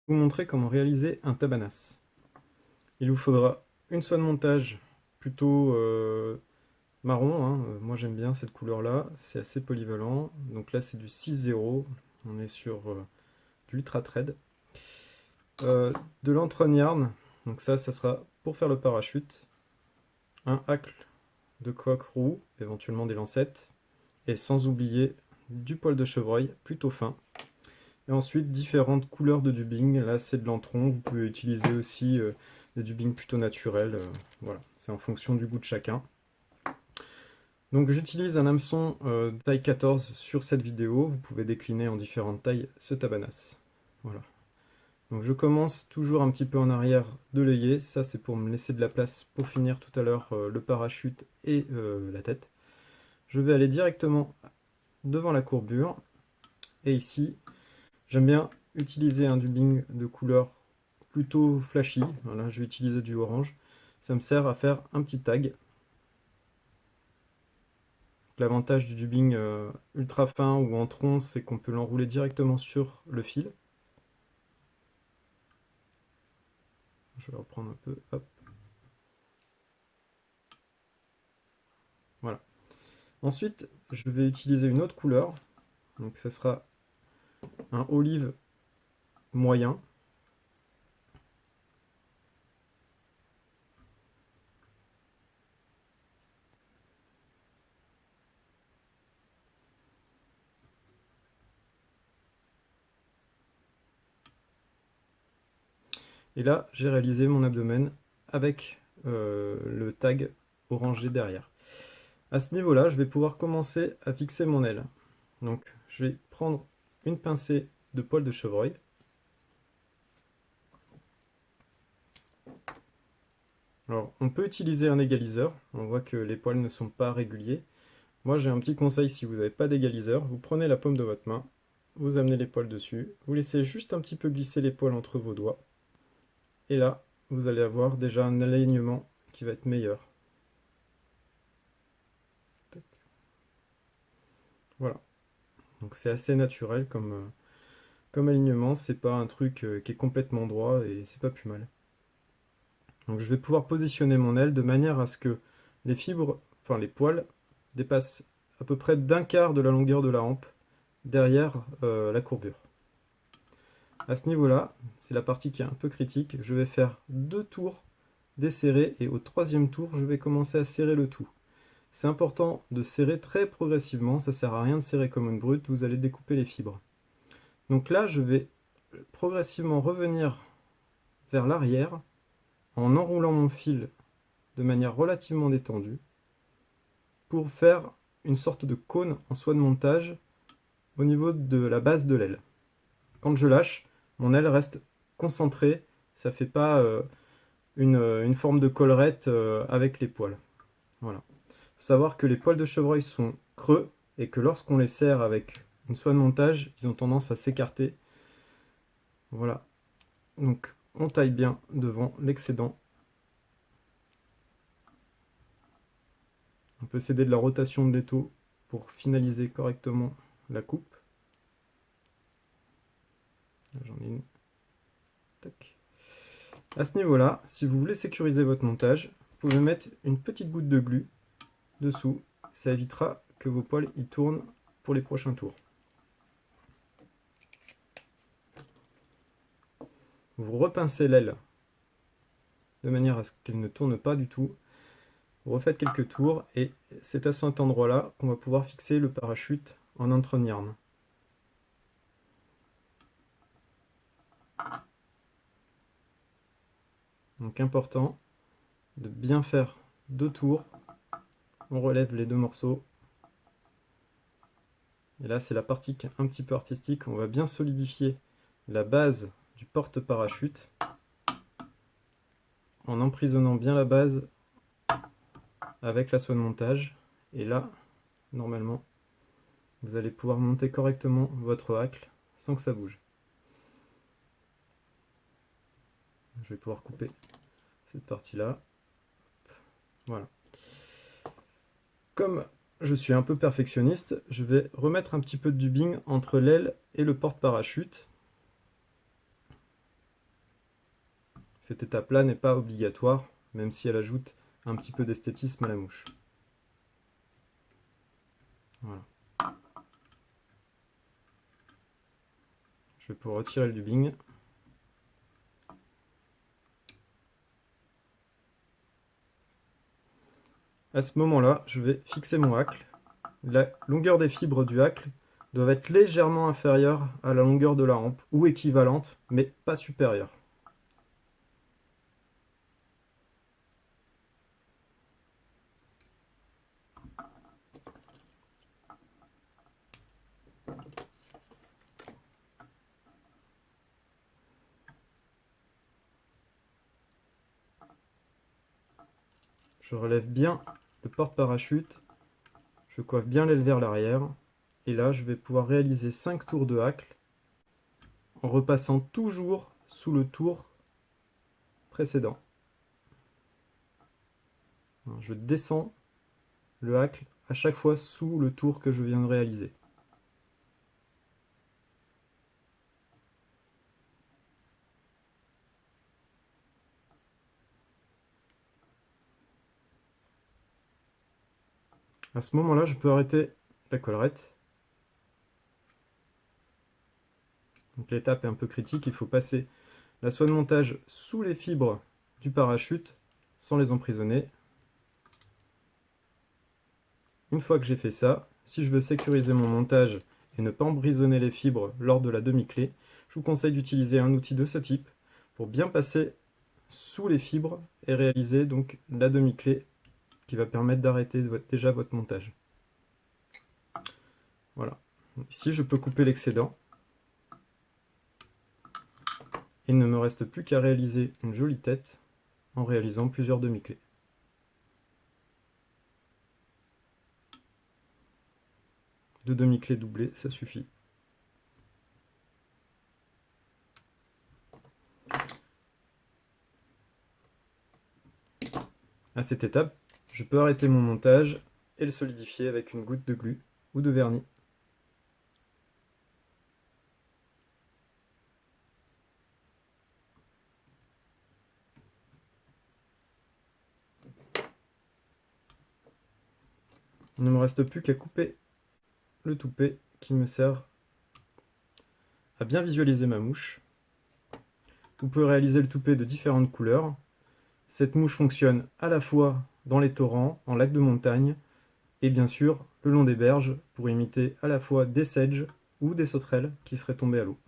Vous montrer comment réaliser un tabanas. Il vous faudra une soie de montage plutôt marron, hein. Moi j'aime bien cette couleur là, c'est assez polyvalent. Donc là c'est du 6-0, on est sur de l'ultra thread. De l'entrone-yarn, donc ça sera pour faire le parachute. Un hacle de coque roux, éventuellement des lancettes. Et sans oublier du poil de chevreuil plutôt fin. Et ensuite, différentes couleurs de dubbing. Là, c'est de l'antron. Vous pouvez utiliser aussi des dubbings plutôt naturels. Voilà, c'est en fonction du goût de chacun. Donc, j'utilise un hameçon taille 14 sur cette vidéo. Vous pouvez décliner en différentes tailles ce tabanas. Voilà. Donc, je commence toujours un petit peu en arrière de l'œillet. Ça, c'est pour me laisser de la place pour finir tout à l'heure le parachute et la tête. Je vais aller directement devant la courbure. Et ici, j'aime bien utiliser un dubbing de couleur plutôt flashy. Voilà, je vais utiliser du orange. Ça me sert à faire un petit tag. L'avantage du dubbing ultra fin ou en tronc, c'est qu'on peut l'enrouler directement sur le fil. Je vais reprendre un peu. Hop. Voilà. Ensuite, je vais utiliser une autre couleur. Donc, ça sera un olive moyen. Et là, j'ai réalisé mon abdomen avec le tag orangé derrière. À ce niveau-là, je vais pouvoir commencer à fixer mon aile. Donc, je vais prendre une pincée de poil de chevreuil. Alors, on peut utiliser un égaliseur. On voit que les poils ne sont pas réguliers. Moi, j'ai un petit conseil si vous n'avez pas d'égaliseur. Vous prenez la paume de votre main, vous amenez les poils dessus, vous laissez juste un petit peu glisser les poils entre vos doigts. Et là, vous allez avoir déjà un alignement qui va être meilleur. Voilà. Donc c'est assez naturel comme alignement. C'est pas un truc qui est complètement droit et c'est pas plus mal. Donc je vais pouvoir positionner mon aile de manière à ce que les fibres, enfin les poils, dépassent à peu près d'un quart de la longueur de la hampe derrière la courbure. À ce niveau-là, c'est la partie qui est un peu critique. Je vais faire 2 tours desserrés et au 3e tour, je vais commencer à serrer le tout. C'est important de serrer très progressivement, ça sert à rien de serrer comme une brute, vous allez découper les fibres. Donc là, je vais progressivement revenir vers l'arrière en enroulant mon fil de manière relativement détendue pour faire une sorte de cône en soie de montage au niveau de la base de l'aile. Quand je lâche, mon aile reste concentrée, ça ne fait pas une forme de collerette avec les poils. Voilà. Il faut savoir que les poils de chevreuil sont creux et que lorsqu'on les serre avec une soie de montage, ils ont tendance à s'écarter. Voilà. Donc on taille bien devant l'excédent. On peut s'aider de la rotation de l'étau pour finaliser correctement la coupe. J'en ai une. Tac. À ce niveau-là, si vous voulez sécuriser votre montage, vous pouvez mettre une petite goutte de glu dessous. Ça évitera que vos poils y tournent pour les prochains tours. Vous repincez l'aile de manière à ce qu'elle ne tourne pas du tout. Vous refaites quelques tours et c'est à cet endroit-là qu'on va pouvoir fixer le parachute en entrone yarn. Donc important de bien faire 2 tours. On relève les 2 morceaux. Et là, c'est la partie qui est un petit peu artistique. On va bien solidifier la base du porte-parachute en emprisonnant bien la base avec la soie de montage. Et là, normalement, vous allez pouvoir monter correctement votre hacle sans que ça bouge. Je vais pouvoir couper cette partie-là. Voilà. Comme je suis un peu perfectionniste, je vais remettre un petit peu de dubbing entre l'aile et le porte-parachute. Cette étape-là n'est pas obligatoire, même si elle ajoute un petit peu d'esthétisme à la mouche. Voilà. Je vais pouvoir retirer le dubbing. À ce moment-là, je vais fixer mon hacle. La longueur des fibres du hacle doit être légèrement inférieure à la longueur de la hampe, ou équivalente, mais pas supérieure. Je relève bien le porte-parachute, je coiffe bien l'aile vers l'arrière, et là je vais pouvoir réaliser 5 tours de hacle en repassant toujours sous le tour précédent. Je descends le hacle à chaque fois sous le tour que je viens de réaliser. À ce moment-là, je peux arrêter la collerette. Donc l'étape est un peu critique, il faut passer la soie de montage sous les fibres du parachute sans les emprisonner. Une fois que j'ai fait ça, si je veux sécuriser mon montage et ne pas emprisonner les fibres lors de la demi-clé, je vous conseille d'utiliser un outil de ce type pour bien passer sous les fibres et réaliser donc la demi-clé qui va permettre d'arrêter déjà votre montage. Voilà. Ici, je peux couper l'excédent. Il ne me reste plus qu'à réaliser une jolie tête en réalisant plusieurs demi-clés. Deux demi-clés doublées, ça suffit. À cette étape, je peux arrêter mon montage et le solidifier avec une goutte de glu ou de vernis. Il ne me reste plus qu'à couper le toupet qui me sert à bien visualiser ma mouche. Vous pouvez réaliser le toupet de différentes couleurs. Cette mouche fonctionne à la fois dans les torrents, en lac de montagne, et bien sûr le long des berges pour imiter à la fois des sedges ou des sauterelles qui seraient tombées à l'eau.